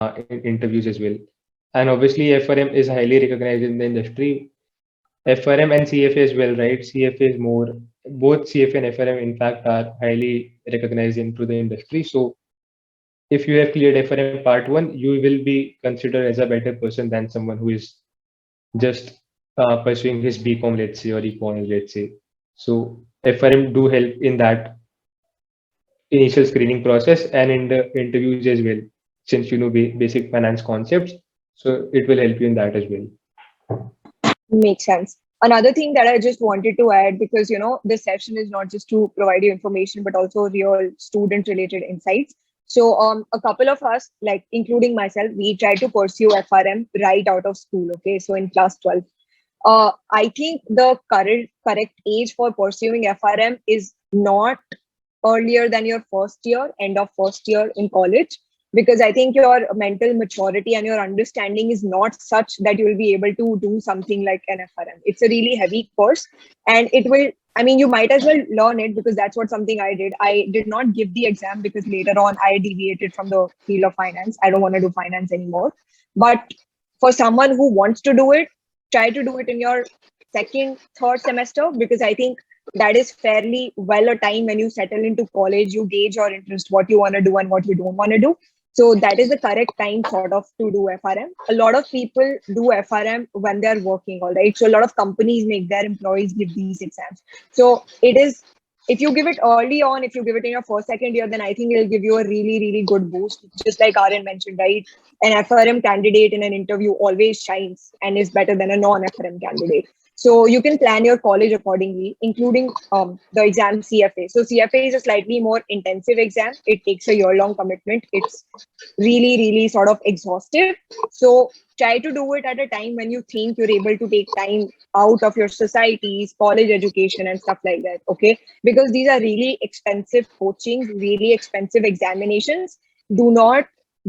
in interviews as well. And obviously, FRM is highly recognized in the industry. FRM and CFA as well, right? CFA is more, both CFA and FRM, in fact, are highly recognized into the industry. So if you have cleared FRM part one, you will be considered as a better person than someone who is just pursuing his BCom, let's say, or econ, let's say. So FRM do help in that initial screening process and in the interviews as well, since you know basic finance concepts. So it will help you in that as well. Makes sense. Another thing that I just wanted to add, because this session is not just to provide you information, but also real student related insights. So a couple of us, like including myself, we try to pursue FRM right out of school. Okay, so in class 12. I think the correct age for pursuing FRM is not earlier than your first year, end of first year in college, because I think your mental maturity and your understanding is not such that you will be able to do something like an FRM. It's a really heavy course, and it will, I mean, you might as well learn it, because that's what something I did. I did not give the exam because later on I deviated from the field of finance. I don't want to do finance anymore. But for someone who wants to do it, try to do it in your second, third semester, because I think that is fairly well a time when you settle into college, you gauge your interest, what you want to do and what you don't want to do. So that is the correct time sort of to do FRM. A lot of people do FRM when they're working, all right? So a lot of companies make their employees give these exams. So it is, if you give it early on, if you give it in your first, second year, then I think it'll give you a really, really good boost. Just like Aryan mentioned, right? An FRM candidate in an interview always shines and is better than a non-FRM candidate. So you can plan your college accordingly, including the exam CFA. So CFA is a slightly more intensive exam. It takes a year-long commitment. It's really, really sort of exhaustive. So try to do it at a time when you think you're able to take time out of your societies, college education and stuff like that, okay? Because these are really expensive coachings, really expensive examinations. Do not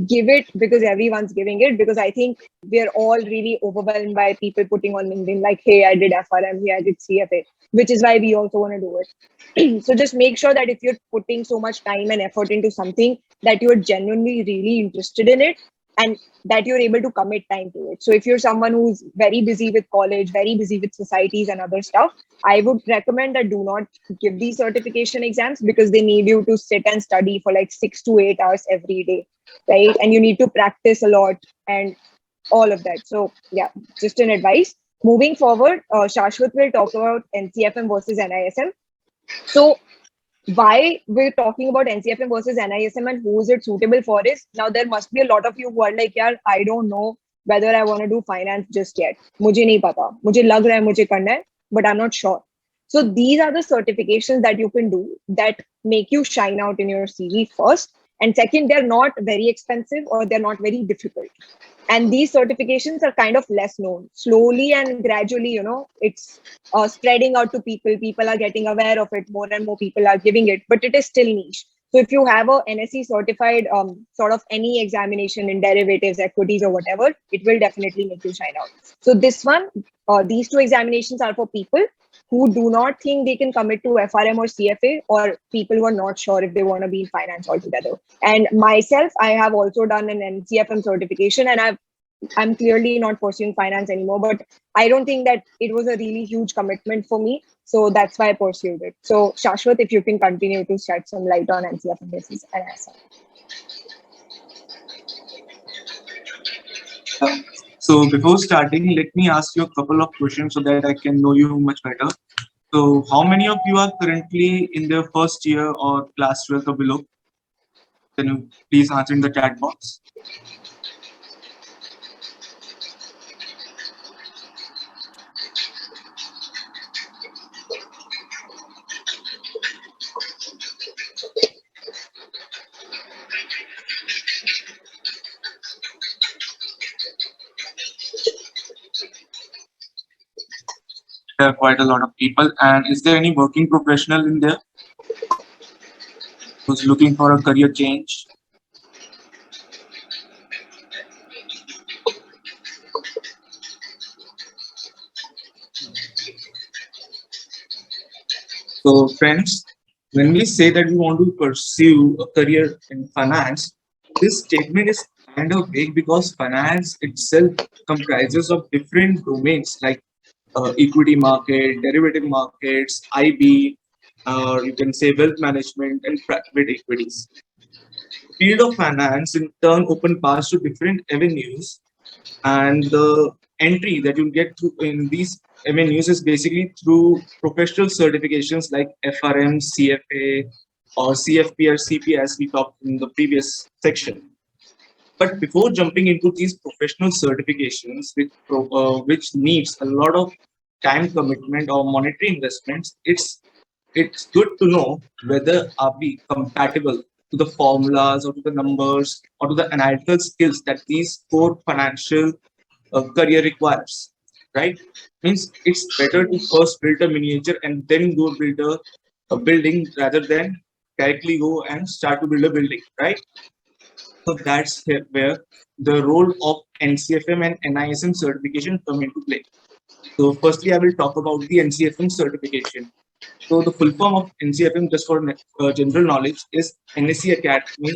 give it because everyone's giving it, because I think we're all really overwhelmed by people putting on LinkedIn like, hey, I did FRM, hey, I did CFA, which is why we also want to do it. So just make sure that if you're putting so much time and effort into something, that you're genuinely really interested in it and that you're able to commit time to it. So if you're someone who's very busy with college, very busy with societies and other stuff, I would recommend that do not give these certification exams, because they need you to sit and study for like 6 to 8 hours every day, right? And you need to practice a lot and all of that. So yeah, just an advice. Moving forward, Shashwat will talk about NCFM versus NISM. So why we're talking about NCFM versus NISM and who is it suitable for is, now there must be a lot of you who are like, yeah, I don't know whether I want to do finance just yet. Mujhe nahi pata. Mujhe lag raha hai, mujhe karna hai, but I'm not sure. So these are the certifications that you can do that make you shine out in your CV first. And second, they're not very expensive or they're not very difficult. And these certifications are kind of less known. Slowly and gradually, it's spreading out to people. People are getting aware of it. More and more people are giving it, but it is still niche. So if you have a NSE certified sort of any examination in derivatives, equities, or whatever, it will definitely make you shine out. So this one, these two examinations are for people who do not think they can commit to FRM or CFA, or people who are not sure if they want to be in finance altogether. And myself, I have also done an NCFM certification, and I'm clearly not pursuing finance anymore, but I don't think that it was a really huge commitment for me. So that's why I pursued it. So Shashwat, if you can continue to shed some light on NCFM basis and NISM. So before starting, let me ask you a couple of questions so that I can know you much better. So how many of you are currently in their first year or class 12 or below? Can you please answer in the chat box? There are quite a lot of people. And is there any working professional in there who's looking for a career change? So friends, when we say that we want to pursue a career in finance, this statement is kind of big because finance itself comprises of different domains like equity market, derivative markets, IB, or you can say wealth management and private equities. Field of finance in turn open paths to different avenues, and the entry that you get through in these avenues is basically through professional certifications like FRM, CFA, or CFP or CP as we talked in the previous section. But before jumping into these professional certifications, which needs a lot of time commitment or monetary investments, it's good to know whether are we compatible to the formulas or to the numbers or to the analytical skills that these core financial career requires. Right? Means it's better to first build a miniature and then go build a building rather than directly go and start to build a building. Right? So that's where the role of NCFM and NISM certification come into play. So firstly, I will talk about the NCFM certification. So the full form of NCFM, just for general knowledge, is NSE Academy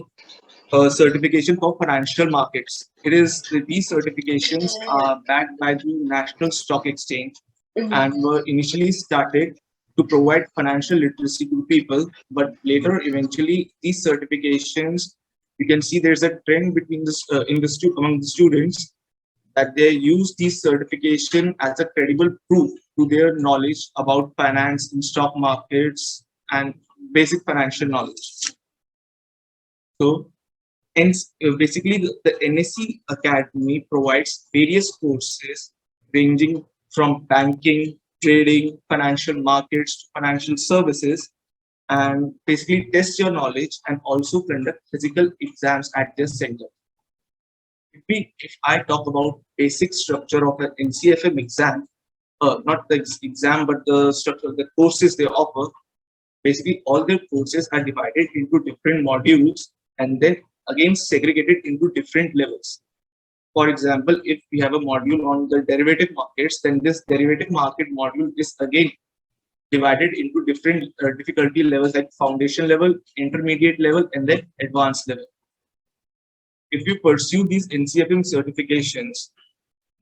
certification for financial markets. These certifications are backed by the National Stock Exchange and were initially started to provide financial literacy to people, but later, eventually, these certifications, you can see there's a trend between this industry among the students that they use these certification as a credible proof to their knowledge about finance and stock markets and basic financial knowledge. So, hence, basically, the NSE Academy provides various courses ranging from banking, trading, financial markets to financial services, and basically test your knowledge and also conduct physical exams at their center. If I talk about basic structure of an NCFM exam, not the exam, but the structure, the courses they offer, basically all their courses are divided into different modules and then again segregated into different levels. For example, if we have a module on the derivative markets, then this derivative market module is again divided into different difficulty levels like foundation level, intermediate level, and then advanced level. If you pursue these NCFM certifications,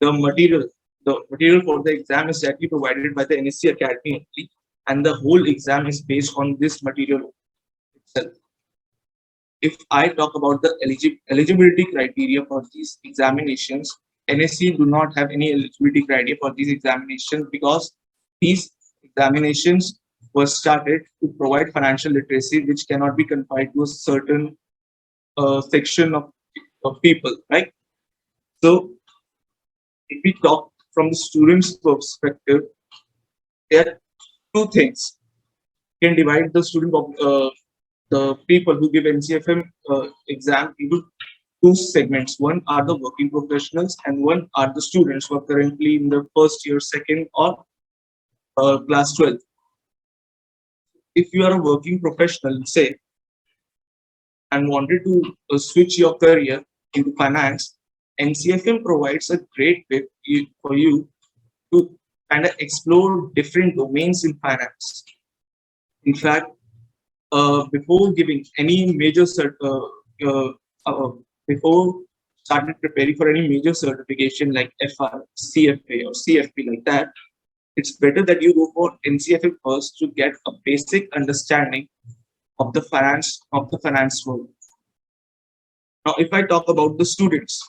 the material, the material for the exam is directly provided by the NSC Academy only, and the whole exam is based on this material itself. If I talk about the eligibility criteria for these examinations, NSC do not have any eligibility criteria for these examinations because these examinations were started to provide financial literacy, which cannot be confined to a certain section of people, right? So, if we talk from the student's perspective, there are two things can divide the the people who give NCFM exam into two segments. One are the working professionals, and one are the students who are currently in the first year, second, or class 12. If you are a working professional, say, and wanted to switch your career into finance, NCFM provides a great way for you to kind of explore different domains in finance. In fact, before giving any major before started preparing for any major certification like FR, CFA, or CFP like that, it's better that you go for NCFA first to get a basic understanding of the finance world. Now, if I talk about the students,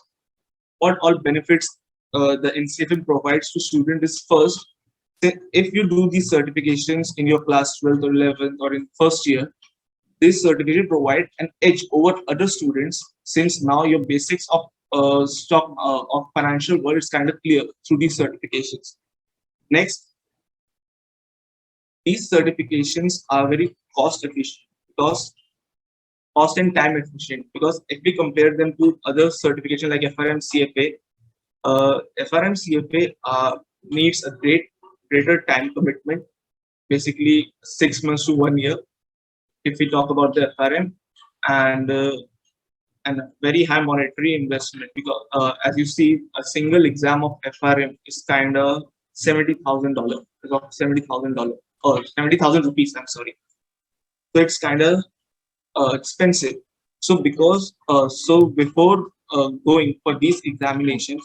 what all benefits the NCFM provides to students is first, if you do these certifications in your class 12th or 11th or in first year, this certificate provide an edge over other students since now your basics of stock of financial world is kind of clear through these certifications. Next, these certifications are very cost efficient because cost and time efficient because if we compare them to other certification like FRM CFA, FRM CFA needs a greater time commitment, basically 6 months to 1 year. If we talk about the FRM and a very high monetary investment because as you see, a single exam of FRM is kind of $70,000, $70,000 or 70,000 rupees. I'm sorry. So it's kind of expensive. So before going for these examinations,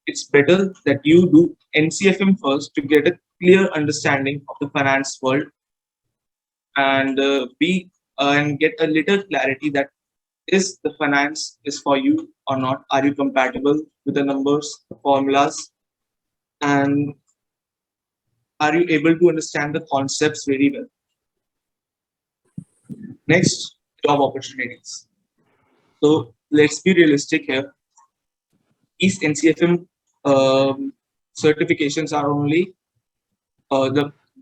it's better that you do NCFM first to get a clear understanding of the finance world and be and get a little clarity that is the finance is for you or not. Are you compatible with the numbers, the formulas, and are you able to understand the concepts very well? Next, job opportunities. So let's be realistic here. These NCFM certifications are only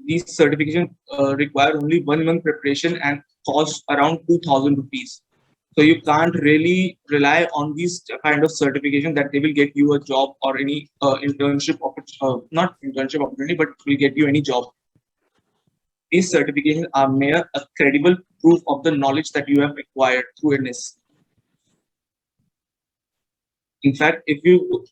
these certifications require only 1 month preparation and cost around 2,000 rupees. So you can't really rely on these kind of certification that they will get you a job or any internship not internship opportunity, but will get you any job. These certifications are mere a credible proof of the knowledge that you have acquired through NISM. In fact, if you